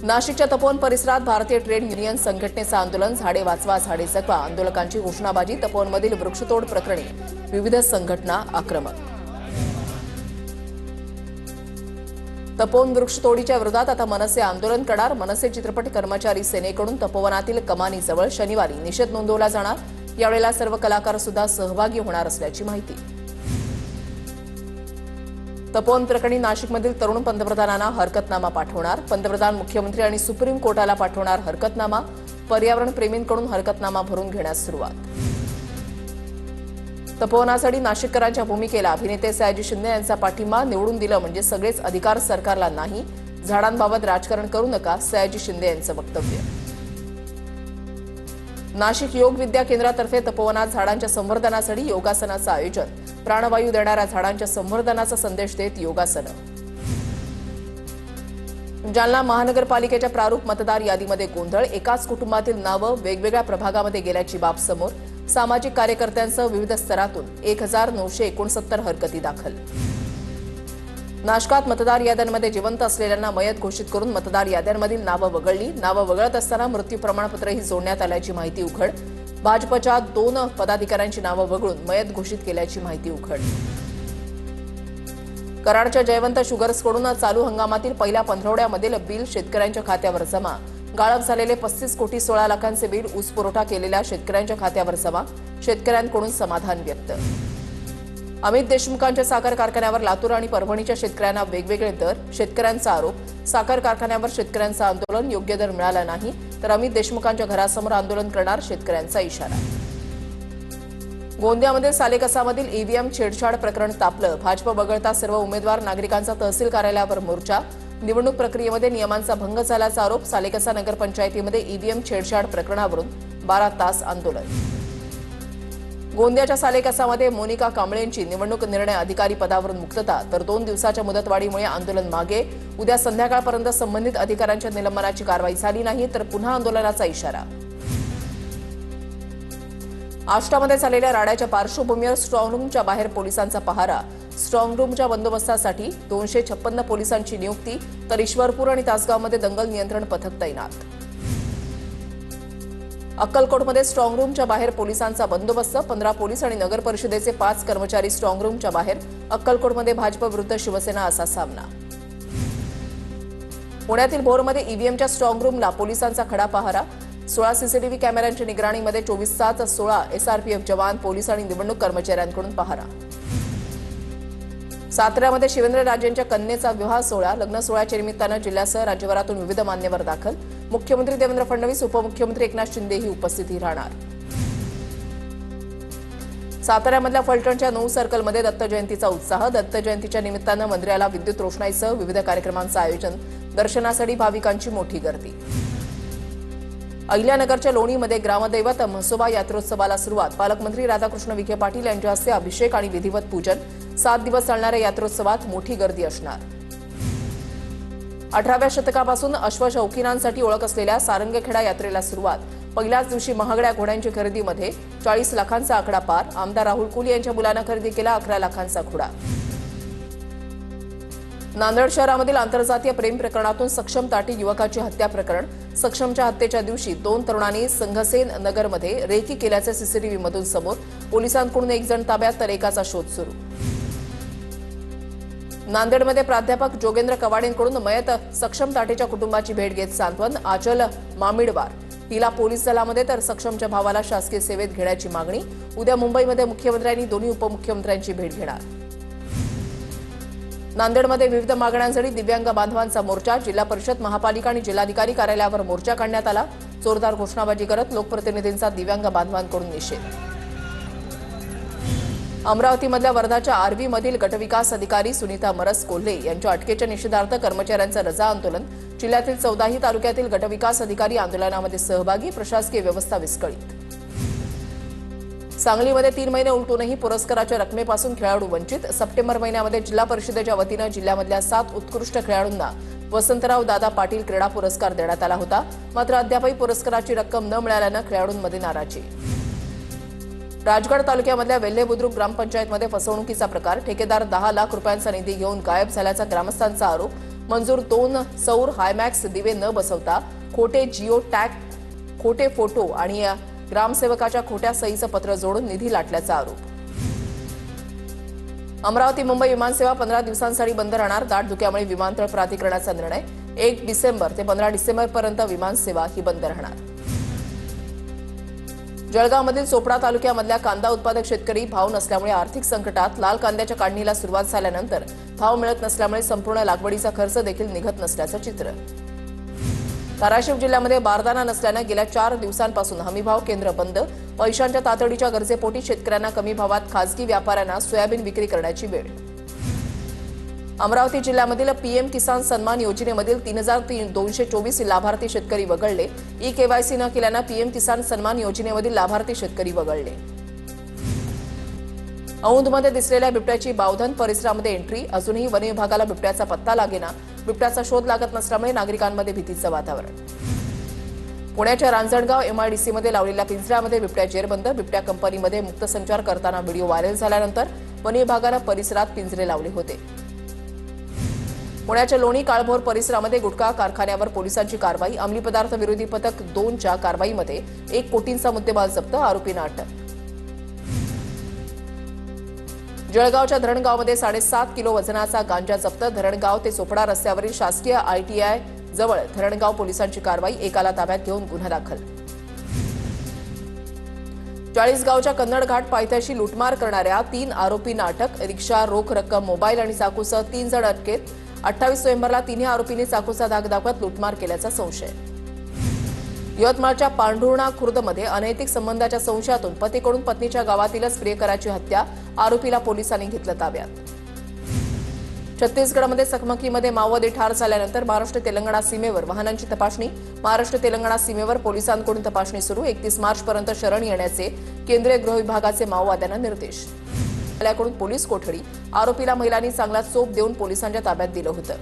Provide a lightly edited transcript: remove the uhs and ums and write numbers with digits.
नाशिकच्या तपोवन परिसरात भारतीय ट्रेड युनियन संघटनेचं आंदोलन, झाडे वाचवा झाडे जगवा आंदोलकांची घोषणाबाजी, तपोवनमधील वृक्षतोड प्रकरणी विविध संघटना आक्रमक। तपोवन वृक्षतोडीच्या विरोधात आता मनसे आंदोलन करणार। मनसे चित्रपट कर्मचारी सेनेकडून तपोवनातील कमानीजवळ शनिवारी निषेध नोंदवला जाणार। यावेळेला सर्व कलाकार सुद्धा सहभागी होणार असल्याची माहिती। तपोवन प्रकरणी नाशिकमधील तरुण पंतप्रधानांना हरकतनामा पाठवणार। पंतप्रधान, मुख्यमंत्री आणि सुप्रीम कोर्टाला पाठवणार हरकतनामा। पर्यावरण प्रेमींकडून हरकतनामा भरून घेण्यास सुरुवात। तपोवनासाठी नाशिककरांच्या भूमिकेला अभिनेते सयाजी शिंदे यांचा पाठिंबा, निवडून दिलं म्हणजे सगळेच अधिकार सरकारला नाही, झाडांबाबत राजकारण करू नका, सयाजी शिंदे यांचं वक्तव्य। नाशिक योग विद्या केंद्रातर्फे तपोवनात झाडांच्या संवर्धनासाठी योगासनाचं आयोजन, प्राणवायू देणाऱ्या झाडांच्या संवर्धनाचा संदेश देत योगासनं। जालना महानगरपालिकेच्या प्रारूप मतदार यादीमध्ये गोंधळ, एकाच कुटुंबातील नावं वेगवेगळ्या प्रभागामध्ये गेल्याची बाब समोर। सामाजिक कार्यकर्त्यांसह विविध स्तरातून 1969 हरकती दाखल। नाशकात मतदार याद्यांमध्ये जिवंत असलेल्यांना मयत घोषित करून मतदार याद्यांमधील नावं वगळली। नावं वगळत असताना मृत्यू प्रमाणपत्रही जोडण्यात आल्याची माहिती उघड। भाजपच्या 2 पदाधिकाऱ्यांची नावं वगळून मयत घोषित केल्याची माहिती उघड। कराडच्या जयवंत शुगर्सकडून चालू हंगामातील पहिल्या पंधरवड्यामधील बिल शेतकऱ्यांच्या खात्यावर जमा। गाळप झालेले 35 कोटी 16 लाखांचे बिल ऊस पुरवठा केलेल्या शेतकऱ्यांच्या खात्यावर जमा। शेतकऱ्यांकडून समाधान व्यक्त। अमित देशमुखांच्या साखर कारखान्यावर लातूर आणि परभणीच्या शेतकऱ्यांना वेगवेगळे दर, शेतकऱ्यांचा आरोप। साखर कारखान्यावर शेतकऱ्यांचं आंदोलन, योग्य दर मिळाला नाही तर अमित देशमुखांच्या घरासमोर आंदोलन करणार, शेतकऱ्यांचा इशारा। गोंदियामध्ये सालेकसामधील ईव्हीएम छेडछाड प्रकरण तापलं। भाजप वगळता सर्व उमेदवार, नागरिकांचा तहसील कार्यालयावर मोर्चा। निवडणूक प्रक्रियेमध्ये नियमांचा भंग झाल्याचा आरोप। सालेकसा नगरपंचायतीमध्ये ईव्हीएम छेडछाड प्रकरणावरून 12 तास आंदोलन। गोंदियाच्या सालेकसामध्ये मोनिका कांबळेंची निवडणूक निर्णय अधिकारी पदावरून मुक्तता, तर 2 दिवसाच्या मुदतवाढीमुळे आंदोलन मागे। उद्या संध्याकाळपर्यंत संबंधित अधिकाऱ्यांच्या निलंबनाची कारवाई झाली नाही तर पुन्हा आंदोलनाचा इशारा। आष्टामध्ये झालेल्या राड्याच्या पार्श्वभूमीवर स्ट्रॉंगरूमच्या बाहेर पोलिसांचा पहारा। स्ट्रॉंगरूमच्या बंदोबस्तासाठी 256 पोलिसांची नियुक्ती, तर ईश्वरपूर आणि तासगावमध्ये दंगल नियंत्रण पथक तैनात। अक्कलकोटमध्ये स्ट्रॉंगरूमच्या बाहेर पोलिसांचा बंदोबस्त, 15 पोलीस आणि नगर परिषदेचे 5 कर्मचारी स्ट्रॉंगरूमच्या बाहेर। अक्कलकोटमध्ये भाजप विरुद्ध शिवसेना असा सामना। पुण्यातील भोरमध्ये ईव्हीएमच्या स्ट्रॉंगरूमला पोलिसांचा खडा पहारा। 16 सीसीटीव्ही कॅमेऱ्यांच्या निगराणीमध्ये 24/7 एसआरपीएफ जवान, पोलीस आणि निवडणूक कर्मचाऱ्यांकडून पहारा। साताऱ्यामध्ये शिवेंद्रराजेंच्या कन्येचा विवाह सोहळा, लग्न सोहळ्याच्या निमित्तानं जिल्ह्यासह राज्यभरातून विविध मान्यवर दाखल। मुख्यमंत्री देवेंद्र फडणवीस, उपमुख्यमंत्री एकनाथ शिंदेही उपस्थिती राहणार। साताऱ्यामधल्या फलटणच्या 9 सर्कलमध्ये दत्त जयंतीचा उत्साह। दत्त जयंतीच्या निमित्तानं मंदिराला विद्युत रोषणाईसह विविध कार्यक्रमांचं आयोजन, दर्शनासाठी भाविकांची मोठी गर्दी। अहिल्यानगरच्या लोणीमध्ये ग्रामदैवत म्हसोबा यात्रोत्सवाला सुरुवात। पालकमंत्री राधाकृष्ण विखे पाटील यांच्या हस्ते अभिषेक आणि विधिवत पूजन। 7 दिवस चालणाऱ्या यात्रोत्सवात मोठी गर्दी असणार। 18व्या शतकापासून अश्वशौकीनांसाठी ओळख असलेल्या सारंगखेडा यात्रेला सुरुवात। पहिल्याच दिवशी महागड्या घोड्यांची खरेदीमध्ये 40 लाखांचा आकडा पार। आमदार राहुल कुल यांच्या मुलानं खरेदी केला 11 लाखांचा घोडा। नांदेड शहरामधील आंतरजातीय प्रेम प्रकरणातून सक्षम ताटी युवकाची हत्या प्रकरण। सक्षमच्या हत्येच्या दिवशी 2 तरुणांनी संघसेन नगरमध्ये रेकी केल्याचे सीसीटीव्हीमधून समोर। पोलिसांकडून 1 जण ताब्यात तर एकाचा शोध सुरू। नांदेडमध्ये प्राध्यापक जोगेंद्र कवाडेंकडून मयत सक्षम ताटेच्या कुटुंबाची भेट घेत सांत्वन। आचल मामिडवार हिला पोलीस दलामध्ये तर सक्षमच्या भावाला शासकीय सेवेत घेण्याची मागणी। उद्या मुंबईमध्ये मुख्यमंत्र्यांनी दोन्ही उपमुख्यमंत्र्यांची भेट घेणार। नांदेडमध्ये विविध मागण्यांसाठी दिव्यांग बांधवांचा मोर्चा। जिल्हा परिषद, महापालिका आणि जिल्हाधिकारी कार्यालयावर मोर्चा काढण्यात आला। जोरदार घोषणाबाजी करत लोकप्रतिनिधींचा दिव्यांग बांधवांकडून निषेध। अमरावतीमधल्या वर्धाच्या आर्वीमधील गटविकास अधिकारी सुनीता मरस कोल्हे यांच्या अटकेच्या निषेधार्थ कर्मचाऱ्यांचं रजा आंदोलन। जिल्ह्यातील 14ही तालुक्यातील गटविकास अधिकारी आंदोलनामध्ये सहभागी, प्रशासकीय व्यवस्था विस्कळीत। सांगलीमध्ये 3 महिने उलटूनही पुरस्काराच्या रकमेपासून खेळाडू वंचित। सप्टेंबर महिन्यामध्ये जिल्हा परिषदेच्या वतीनं जिल्ह्यामधल्या 7 उत्कृष्ट खेळाडूंना वसंतराव दादा पाटील क्रीडा पुरस्कार देण्यात आला होता, मात्र अद्यापही पुरस्काराची रक्कम न मिळाल्यानं खेळाडूंमध्ये नाराजी। राजगड तालुक्यामधल्या वेल्हे बुद्रुक ग्रामपंचायतमध्ये फसवणुकीचा प्रकार। ठेकेदार 10 लाख रुपयांचा निधी घेऊन गायब झाल्याचा ग्रामस्थांचा आरोप। मंजूर 2 सौर हायमॅक्स दिवे न बसवता खोटे जिओ टॅग, खोटे फोटो आणि ग्रामसेवकाच्या खोट्या सहीचं पत्र जोडून निधी लाटल्याचा आरोप. अमरावती मुंबई विमानसेवा 15 दिवसांसाठी बंद राहणार. दाट धुक्यामुळे विमानतळ प्राधिकरणाचा निर्णय. 1 डिसेंबर ते 15 डिसेंबरपर्यंत विमानसेवा ही बंद राहणार. जळगावमधील चोपडा तालुक्यामधल्या कांदा उत्पादक शेतकरी भाव नसल्यामुळे आर्थिक संकटात. लाल कांद्याच्या काढणीला सुरुवात झाल्यानंतर भाव मिळत नसल्यामुळे संपूर्ण लागवडीचा खर्च देखील निघत नसल्याचं चित्र. धाराशिव जिल्ह्यामध्ये बारदाना नसल्यानं गेल्या 4 दिवसांपासून हमीभाव केंद्र बंद. पैशांच्या तातडीच्या गरजेपोटी शेतकऱ्यांना कमी भावात खासगी व्यापाऱ्यांना सोयाबीन विक्री करण्याची वेळ. अमरावती जिल्ह्यामधील पीएम किसान सन्मान योजनेमधील 3224 लाभार्थी शेतकरी वगळले. ई-केवायसी न केल्यानं पीएम किसान सन्मान योजनेमधील लाभार्थी शेतकरी वगळले. औंधमध्ये दिसलेल्या बिबट्याची बावधन परिसरामध्ये एंट्री. अजूनही वन विभागाला बिबट्याचा पत्ता लागेना. बिबट्याचा शोध लागत नसल्यामुळे नागरिकांमध्ये भीतीचं वातावरण. पुण्याच्या रांजणगाव एमआयडीसीमध्ये लावलेल्या पिंजऱ्यामध्ये बिबट्या जेरबंद. बिबट्या कंपनीमध्ये मुक्त संचार करताना व्हिडिओ व्हायरल झाल्यानंतर वन विभागानं परिसरात पिंजरे लावले होते. पुण्याच्या लोणी काळभोर परिसरामध्ये गुटखा कारखान्यावर पोलिसांची कारवाई. अंमली पदार्थ विरोधी पथक 2च्या कारवाईमध्ये 1 कोटींचा मुद्देमाल जप्त. आरोपींना अटक. जळगावच्या धरणगावमध्ये 7.5 किलो वजनाचा गांजा जप्त. धरणगाव ते चोपडा रस्त्यावरील शासकीय आयटीआय जवळ धरणगाव पोलिसांची कारवाई. एकाला ताब्यात घेऊन गुन्हा दाखल. चाळीसगावच्या कन्नड घाट पायथ्याशी लुटमार करणाऱ्या 3 आरोपींना अटक. रिक्षा, रोख रक्कम, मोबाईल आणि चाकूसह 3 जण अटकेत. 28 नोव्हेंबरला तिन्ही आरोपींनी चाकूचा धाक दाखवत लुटमार केल्याचा संशय. यवतमाळच्या पांढुर्णा खुर्दमध्ये अनैतिक संबंधाच्या संशयातून पतीकडून पत्नीच्या गावातीलच प्रियकराची हत्या. आरोपीला पोलिसांनी घेतलं ताब्यात. छत्तीसगडमध्ये चकमकीमध्ये माओवादी ठार झाल्यानंतर महाराष्ट्र तेलंगणा सीमेवर वाहनांची तपासणी. महाराष्ट्र तेलंगणा सीमेवर पोलिसांकडून तपासणी सुरू. 31 मार्चपर्यंत शरण येण्याचे केंद्रीय गृह विभागाचे माओवाद्यांना निर्देश. कडून पोलीस कोठडी. आरोपीला महिलांनी चांगला चोप देऊन पोलिसांच्या ताब्यात दिलं होतं.